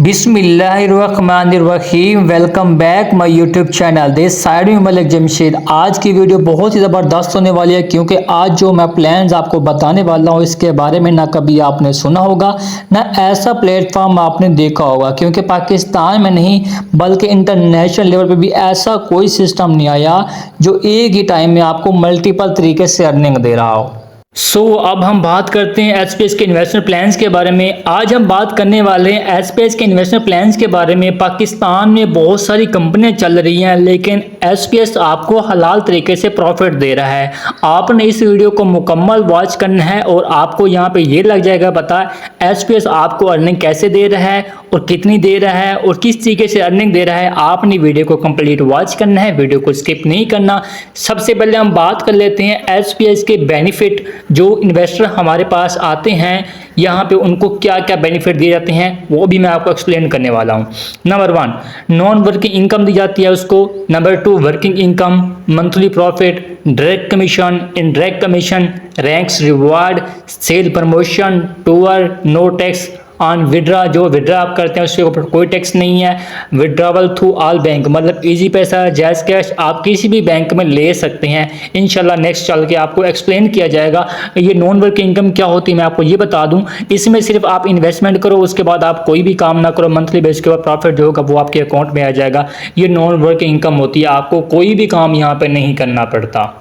बिस्मिल्लाहिर्रहमानिर्रहीम। Welcome back my YouTube channel this side में मलिक जमशेद। आज की वीडियो बहुत ही ज़बरदस्त होने वाली है क्योंकि आज जो मैं प्लान्स आपको बताने वाला हूँ इसके बारे में ना कभी आपने सुना होगा ना ऐसा प्लेटफॉर्म आपने देखा होगा, क्योंकि पाकिस्तान में नहीं बल्कि इंटरनेशनल लेवल पे भी ऐसा कोई सिस्टम नहीं आया जो एक ही टाइम में आपको मल्टीपल तरीके से अर्निंग दे रहा हो। अब हम बात करते हैं एसपीएस के इन्वेस्टमेंट प्लान्स के बारे में। आज हम बात करने वाले हैं एसपीएस के इन्वेस्टमेंट प्लान्स के बारे में। पाकिस्तान में बहुत सारी कंपनियां चल रही हैं लेकिन एसपीएस आपको हलाल तरीके से प्रॉफिट दे रहा है। आपने इस वीडियो को मुकम्मल वॉच करना है और आपको यहाँ पे ये लग जाएगा पता एसपीएस आपको अर्निंग कैसे दे रहा है और कितनी दे रहा है और किस तरीके से अर्निंग दे रहा है। आपने वीडियो को कंप्लीट वॉच करना है, वीडियो को स्किप नहीं करना। सबसे पहले हम बात कर लेते हैं एसपीएस के बेनिफिट। जो इन्वेस्टर हमारे पास आते हैं यहाँ पे उनको क्या क्या बेनिफिट दिए जाते हैं वो भी मैं आपको एक्सप्लेन करने वाला हूँ। नंबर 1 नॉन वर्किंग इनकम दी जाती है उसको। Number 2 working income, monthly profit, direct commission, indirect commission, ranks, reward, sale promotion, tour, no tax on withdraw. जो विड्रा आप करते हैं उसके ऊपर कोई टैक्स नहीं है। विड्रावल थ्रू ऑल बैंक, मतलब इजी पैसा, जैज़ कैश, आप किसी भी बैंक में ले सकते हैं। इंशाल्लाह नेक्स्ट चल के आपको एक्सप्लेन किया जाएगा। ये नॉन वर्किंग इनकम क्या होती है मैं आपको ये बता दूं। इसमें सिर्फ आप इन्वेस्टमेंट करो, उसके बाद आप कोई भी काम ना करो, मंथली बेस के ऊपर प्रॉफिट जो होगा वो आपके अकाउंट में आ जाएगा। ये नॉन वर्किंग इनकम होती है, आपको कोई भी काम यहाँ पर नहीं करना पड़ता।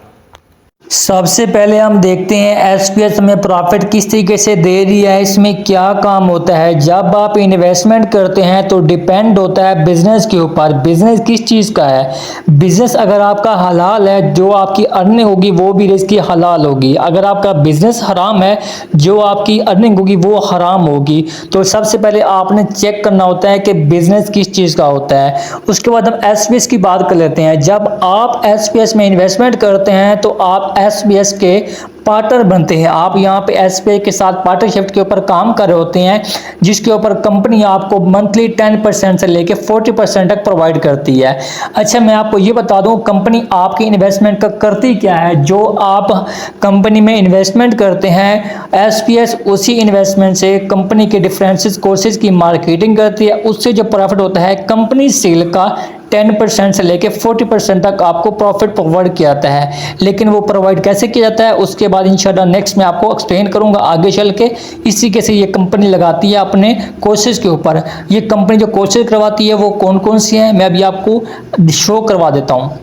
सबसे पहले हम देखते हैं एसपीएस में प्रॉफिट किस तरीके से दे रही है, इसमें क्या काम होता है। जब आप इन्वेस्टमेंट करते हैं तो डिपेंड होता है बिजनेस के ऊपर। बिजनेस किस चीज़ का है, बिजनेस अगर आपका हलाल है जो आपकी अर्निंग होगी वो भी रिस्क की हलाल होगी। अगर आपका बिजनेस हराम है जो आपकी अर्निंग होगी वो हराम होगी। तो सबसे पहले आपने चेक करना होता है कि बिजनेस किस चीज़ का होता है। उसके बाद हम एसपीएस की बात कर लेते हैं। जब आप एसपीएस में इन्वेस्टमेंट करते हैं तो आप एसपीएस के पार्टनर बनते हैं। आप यहाँ पे एसपीएस के साथ पार्टनरशिप के ऊपर काम कर रहे होते हैं जिसके ऊपर कंपनी आपको मंथली 10% से लेके 40% तक प्रोवाइड करती है। अच्छा, मैं आपको ये बता दूं कंपनी आपकी इन्वेस्टमेंट का करती क्या है। जो आप कंपनी में इन्वेस्टमेंट करते हैं एसपीएस उसी इन्वेस्टमेंट से कंपनी के डिफरेंसेस कोर्सेज की मार्केटिंग करती है। उससे जो प्रॉफिट होता है कंपनी सेल का 10% से लेके 40% तक आपको प्रॉफिट प्रोवाइड किया जाता है। लेकिन वो प्रोवाइड कैसे किया जाता है उसके बाद इंशाल्लाह नेक्स्ट में आपको एक्सप्लेन करूंगा आगे चल के। इसी के से ये कंपनी लगाती है अपने कोर्सेज के ऊपर। ये कंपनी जो कोर्सेज करवाती है वो कौन कौन सी हैं मैं अभी आपको शो करवा देता हूँ।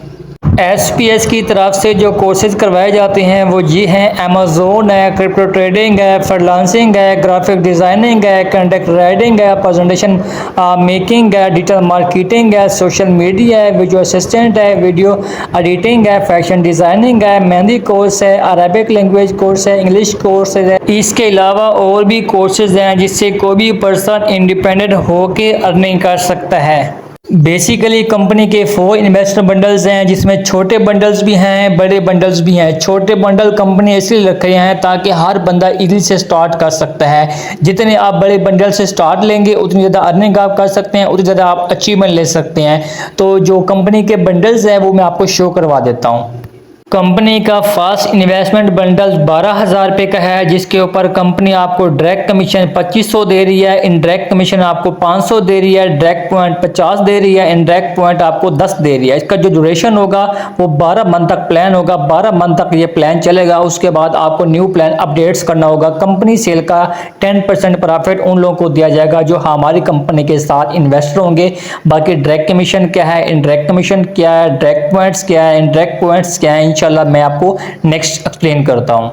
एसपीएस की तरफ से जो कोर्सेज करवाए जाते हैं वो ये हैं अमेज़ोन है, क्रिप्टो ट्रेडिंग है, फ्रीलांसिंग है, ग्राफिक डिज़ाइनिंग है, कंटेंट राइटिंग है, प्रेजेंटेशन मेकिंग है, डिजिटल मार्केटिंग है, सोशल मीडिया है, वीडियो असिस्टेंट है, वीडियो एडिटिंग है, फैशन डिज़ाइनिंग है, मेहंदी कोर्स है, अरबिक लैंग्वेज कोर्स है, इंग्लिश कोर्स है। इसके अलावा और भी कोर्सेज हैं जिससे कोई भी पर्सन इंडिपेंडेंट होकर अर्निंग कर सकता है। बेसिकली कंपनी के 4 इन्वेस्टर बंडल्स हैं जिसमें छोटे बंडल्स भी हैं बड़े बंडल्स भी हैं। छोटे बंडल कंपनी इसलिए रखे हैं ताकि हर बंदा इजीली से स्टार्ट कर सकता है। जितने आप बड़े बंडल से स्टार्ट लेंगे उतनी ज़्यादा अर्निंग आप कर सकते हैं, उतनी ज़्यादा आप अचीवमेंट ले सकते हैं। तो जो कंपनी के बंडल्स हैं वो मैं आपको शो करवा देता हूँ। कंपनी का फर्स्ट इन्वेस्टमेंट बंडल 12,000 रुपये का है जिसके ऊपर कंपनी आपको डायरेक्ट कमीशन 2500 दे रही है, इनडायरेक्ट कमीशन आपको 500 दे रही है, डायरेक्ट पॉइंट 50 दे रही है, इनडायरेक्ट पॉइंट आपको 10 दे रही है। इसका जो ड्यूरेशन होगा वो 12 मंथ तक प्लान होगा। 12 मंथ तक ये प्लान चलेगा। उसके बाद आपको न्यू प्लान अपडेट्स करना होगा। कंपनी सेल का 10% प्रॉफिट उन लोगों को दिया जाएगा जो हमारी कंपनी के साथ इन्वेस्टर होंगे। बाकी डायरेक्ट कमीशन क्या है, इनडायरेक्ट कमीशन क्या है, डायरेक्ट पॉइंट्स क्या है, इनडायरेक्ट पॉइंट्स क्या है, इंशाल्लाह मैं आपको नेक्स्ट एक्सप्लेन करता हूं।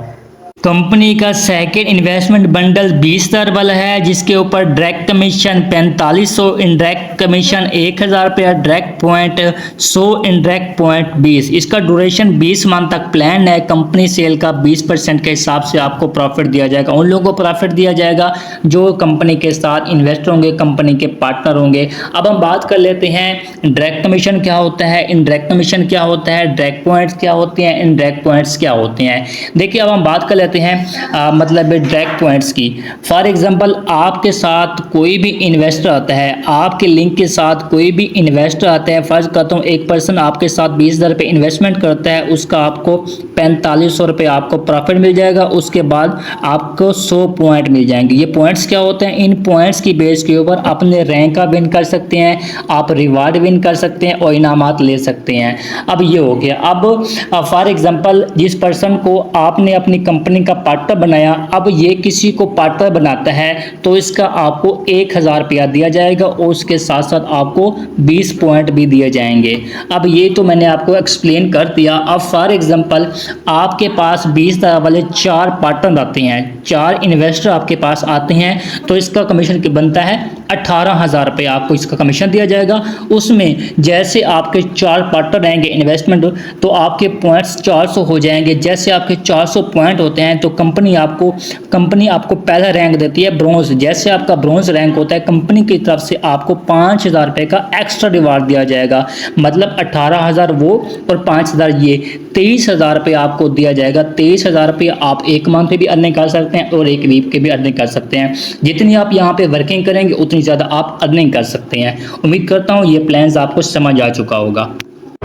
कंपनी का सेकेंड इन्वेस्टमेंट बंडल 20,000 वाला है जिसके ऊपर डायरेक्ट कमीशन 4500, इनडायरेक्ट कमीशन 1000 रुपया, डायरेक्ट पॉइंट 100, इनडायरेक्ट पॉइंट 20। इसका ड्यूरेशन 20 मंथ तक प्लान है। कंपनी सेल का 20% के हिसाब से आपको प्रॉफिट दिया जाएगा। उन लोगों को प्रॉफिट दिया जाएगा जो कंपनी के साथ इन्वेस्टर होंगे, कंपनी के पार्टनर होंगे। अब हम बात कर लेते हैं डायरेक्ट कमीशन क्या होता है, इनडायरेक्ट कमीशन क्या होता है, डायरेक्ट पॉइंट्स क्या होते हैं, इनडायरेक्ट पॉइंट्स क्या होते हैं। देखिए अब हम बात कर लेते हैं मतलब डायरेक्ट पॉइंट्स की। फॉर एग्जांपल आपके साथ कोई भी इन्वेस्टर आता है, आपके लिंक के साथ कोई भी इन्वेस्टर आता है, फर्ज करता हूँ एक पर्सन आपके साथ 20,000 रुपये इन्वेस्टमेंट करता है, उसका आपको 4500 रुपये आपको प्रॉफिट मिल जाएगा। उसके बाद आपको 100 पॉइंट मिल जाएंगे। ये पॉइंट्स क्या होते हैं? इन पॉइंट्स की बेस के ऊपर अपने रैंक का विन कर सकते हैं, आप रिवार्ड विन कर सकते हैं और इनामात ले सकते हैं। अब ये हो गया। अब फॉर एग्जांपल जिस पर्सन को आपने अपनी कंपनी का पार्टनर बनाया, अब ये किसी को पार्टनर बनाता है तो इसका आपको 1000 रुपया दिया जाएगा और उसके साथ साथ आपको 20 पॉइंट भी दिए जाएंगे। अब ये तो मैंने आपको एक्सप्लेन कर दिया। अब फॉर एग्जांपल आपके पास 20 तरह वाले 4 पार्टनर आते हैं, 4 इन्वेस्टर आपके पास आते हैं, तो इसका कमीशन बनता है 18,000 रुपये आपको इसका कमीशन दिया जाएगा। उसमें जैसे आपके 4 पार्टनर रहेंगे इन्वेस्टमेंट, तो आपके पॉइंट्स 400 हो जाएंगे। जैसे आपके 400 पॉइंट होते हैं तो कंपनी आपको पहला रैंक देती है ब्रॉन्ज। जैसे आपका ब्रॉन्ज रैंक होता है, कंपनी की तरफ से आपको 5,000 रुपये का एक्स्ट्रा रिवार्ड दिया जाएगा। मतलब 18,000 वो और 5,000 ये, 23,000 रुपये आपको दिया जाएगा। 23,000 रुपये आप एक मंथ में भी अर्निंग कर सकते हैं और एक वीक के भी अर्निंग कर सकते हैं। जितनी आप यहाँ पे वर्किंग करेंगे उतनी ज़्यादा आप अर्निंग कर सकते हैं। उम्मीद करता हूँ ये प्लान्स आपको समझ आ चुका होगा।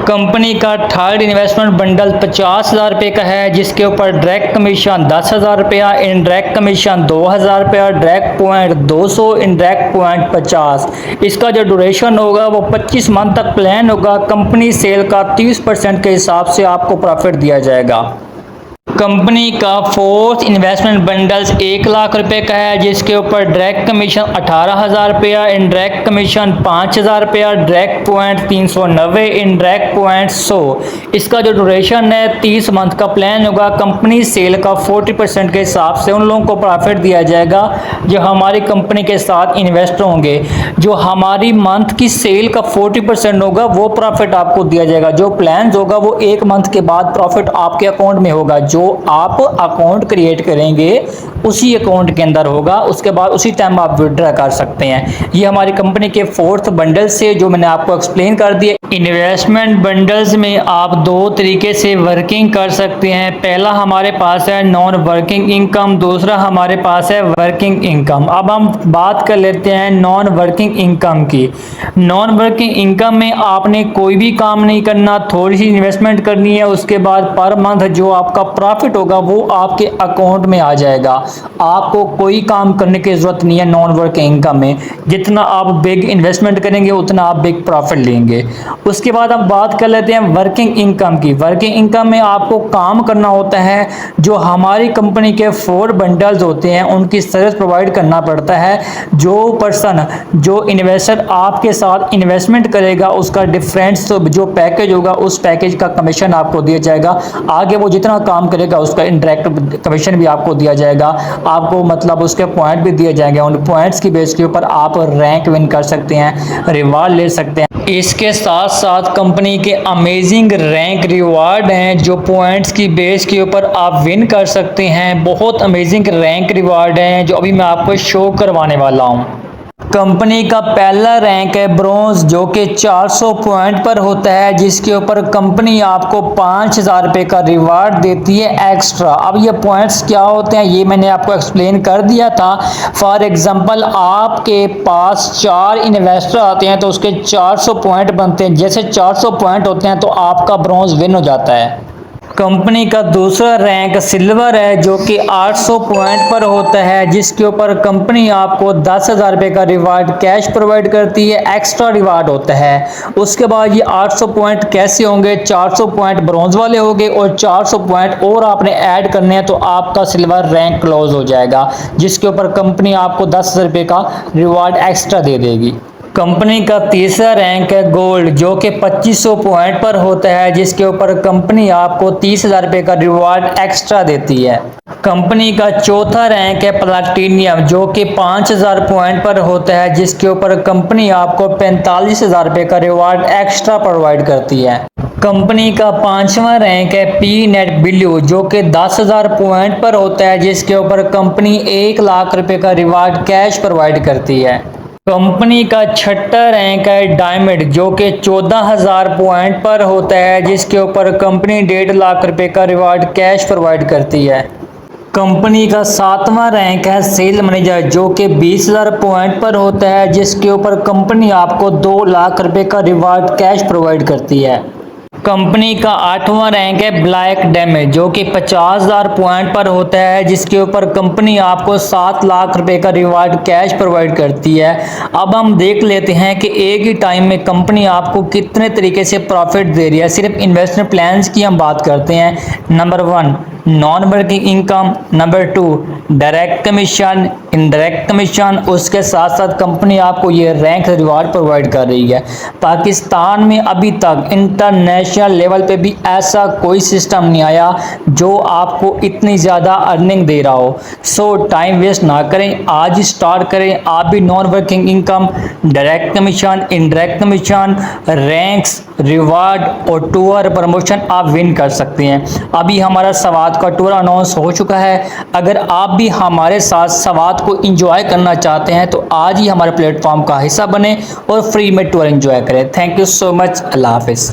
कंपनी का थर्ड इन्वेस्टमेंट बंडल 50,000 रुपये का है, जिसके ऊपर डायरेक्ट कमीशन 10,000 रुपया, इनडायरेक्ट कमीशन 2,000 रुपया, डायरेक्ट पॉइंट 200, इनडायरेक्ट पॉइंट 50। इसका जो ड्यूरेशन होगा वो 25 मंथ तक प्लान होगा। कंपनी सेल का 30% के हिसाब से आपको प्रॉफिट दिया जाएगा। कंपनी का फोर्थ इन्वेस्टमेंट बंडल्स 1 लाख रुपए का है, जिसके ऊपर डायरेक्ट कमीशन 18,000 रुपया, इनडायरेक्ट कमीशन 5,000 रुपया, डायरेक्ट पॉइंट 390, इनडायरेक्ट पॉइंट 100। इसका जो ड्यूरेशन है 30 मंथ का प्लान होगा। कंपनी सेल का 40% के हिसाब से उन लोगों को प्रॉफिट दिया जाएगा जो हमारी कंपनी के साथ इन्वेस्ट होंगे। जो हमारी मंथ की सेल का 40% होगा वो प्रॉफिट आपको दिया जाएगा। जो प्लान होगा वो 1 मंथ के बाद प्रॉफिट आपके अकाउंट में होगा। जो आप अकाउंट क्रिएट करेंगे उसी अकाउंट के अंदर होगा, उसके बाद उसी टाइम आप विड्रॉ कर सकते हैं। ये हमारी कंपनी के फोर्थ बंडल से जो मैंने आपको एक्सप्लेन कर दिया। इन्वेस्टमेंट बंडल्स में आप 2 तरीके से वर्किंग कर सकते हैं। पहला हमारे पास है नॉन वर्किंग इनकम, दूसरा हमारे पास है वर्किंग इनकम। अब हम बात कर लेते हैं नॉन वर्किंग इनकम की। नॉन वर्किंग इनकम में आपने कोई भी काम नहीं करना, थोड़ी सी इन्वेस्टमेंट करनी है, उसके बाद पर मंथ जो आपका प्रॉफिट होगा वो आपके अकाउंट में आ जाएगा। आपको कोई काम करने की जरूरत नहीं है नॉन वर्किंग इनकम में। जितना आप बिग इन्वेस्टमेंट करेंगे उतना आप बिग प्रॉफिट लेंगे। उसके बाद हम बात कर लेते हैं वर्किंग इनकम की। वर्किंग इनकम में आपको काम करना होता है। जो हमारी कंपनी के 4 बंडल्स होते हैं उनकी सर्विस प्रोवाइड करना पड़ता है। जो पर्सन जो इन्वेस्टर आपके साथ इन्वेस्टमेंट करेगा उसका डिफरेंस जो पैकेज होगा उस पैकेज का कमीशन आपको दिया जाएगा। आगे वो जितना काम करेगा उसका इनडायरेक्ट कमीशन भी आपको दिया जाएगा। आपको मतलब उसके पॉइंट भी दिए जाएंगे। उन पॉइंट्स की बेस के ऊपर आप रैंक विन कर सकते हैं, रिवार्ड ले सकते हैं। इसके साथ साथ कंपनी के अमेजिंग रैंक रिवार्ड हैं जो पॉइंट्स की बेस के ऊपर आप विन कर सकते हैं। बहुत अमेजिंग रैंक रिवार्ड हैं जो अभी मैं आपको शो करवाने वाला हूं। कंपनी का पहला रैंक है ब्रॉन्ज, जो कि 400 पॉइंट पर होता है, जिसके ऊपर कंपनी आपको 5,000 रुपये का रिवार्ड देती है एक्स्ट्रा। अब ये पॉइंट्स क्या होते हैं ये मैंने आपको एक्सप्लेन कर दिया था। फॉर एग्जांपल आपके पास 4 इन्वेस्टर आते हैं तो उसके 400 पॉइंट बनते हैं। जैसे 400 पॉइंट होते हैं तो आपका ब्रॉन्ज विन हो जाता है। कंपनी का दूसरा रैंक सिल्वर है जो कि 800 पॉइंट पर होता है, जिसके ऊपर कंपनी आपको 10,000 रुपये का रिवार्ड कैश प्रोवाइड करती है, एक्स्ट्रा रिवार्ड होता है। उसके बाद ये 800 पॉइंट कैसे होंगे? 400 पॉइंट ब्रॉन्ज वाले होंगे और 400 पॉइंट और आपने ऐड करने हैं तो आपका सिल्वर रैंक क्लोज हो जाएगा, जिसके ऊपर कंपनी आपको 10,000 रुपये का रिवार्ड एक्स्ट्रा दे देगी। कंपनी का तीसरा रैंक है गोल्ड, जो कि 2500 पॉइंट पर होता है, जिसके ऊपर कंपनी आपको 30,000 रुपये का रिवार्ड एक्स्ट्रा देती है। कंपनी का चौथा रैंक है प्लैटिनियम, जो कि 5,000 पॉइंट पर होता है, जिसके ऊपर कंपनी आपको 45,000 रुपये का रिवार्ड एक्स्ट्रा प्रोवाइड करती है। कंपनी का 5वां रैंक है पी नेट ब्लू, जो कि 10,000 पॉइंट पर होता है, जिसके ऊपर कंपनी 1 लाख रुपये का रिवार्ड कैश प्रोवाइड करती है। कंपनी का 6ठा रैंक है डायमंड, जो कि 14,000 पॉइंट पर होता है, जिसके ऊपर कंपनी 1.5 लाख रुपए का रिवार्ड कैश प्रोवाइड करती है। कंपनी का 7वां रैंक है सेल मैनेजर, जो कि 20,000 पॉइंट पर होता है, जिसके ऊपर कंपनी आपको 2 लाख रुपए का रिवार्ड कैश प्रोवाइड करती है। कंपनी का 8वां रैंक है ब्लैक डैमेज, जो कि 50,000 पॉइंट पर होता है, जिसके ऊपर कंपनी आपको 7 लाख रुपए का रिवार्ड कैश प्रोवाइड करती है। अब हम देख लेते हैं कि एक ही टाइम में कंपनी आपको कितने तरीके से प्रॉफिट दे रही है। सिर्फ इन्वेस्टमेंट प्लान्स की हम बात करते हैं। Number 1 non working income, number 2 direct commission, indirect commission, उसके साथ साथ कंपनी आपको ये रैंक रिवार्ड प्रोवाइड कर रही है। पाकिस्तान में अभी तक इंटरनेशनल लेवल पे भी ऐसा कोई सिस्टम नहीं आया जो आपको इतनी ज़्यादा अर्निंग दे रहा हो। सो टाइम वेस्ट ना करें, आज ही स्टार्ट करें। आप भी non working income, direct commission, indirect commission, ranks, reward और टूर प्रमोशन आप विन कर सकते हैं। अभी हमारा सवाद का टूर अनाउंस हो चुका है। अगर आप भी हमारे साथ सवाद को एंजॉय करना चाहते हैं तो आज ही हमारे प्लेटफॉर्म का हिस्सा बने और फ्री में टूर एंजॉय करें। Thank you so much. अल्लाह हाफिज़।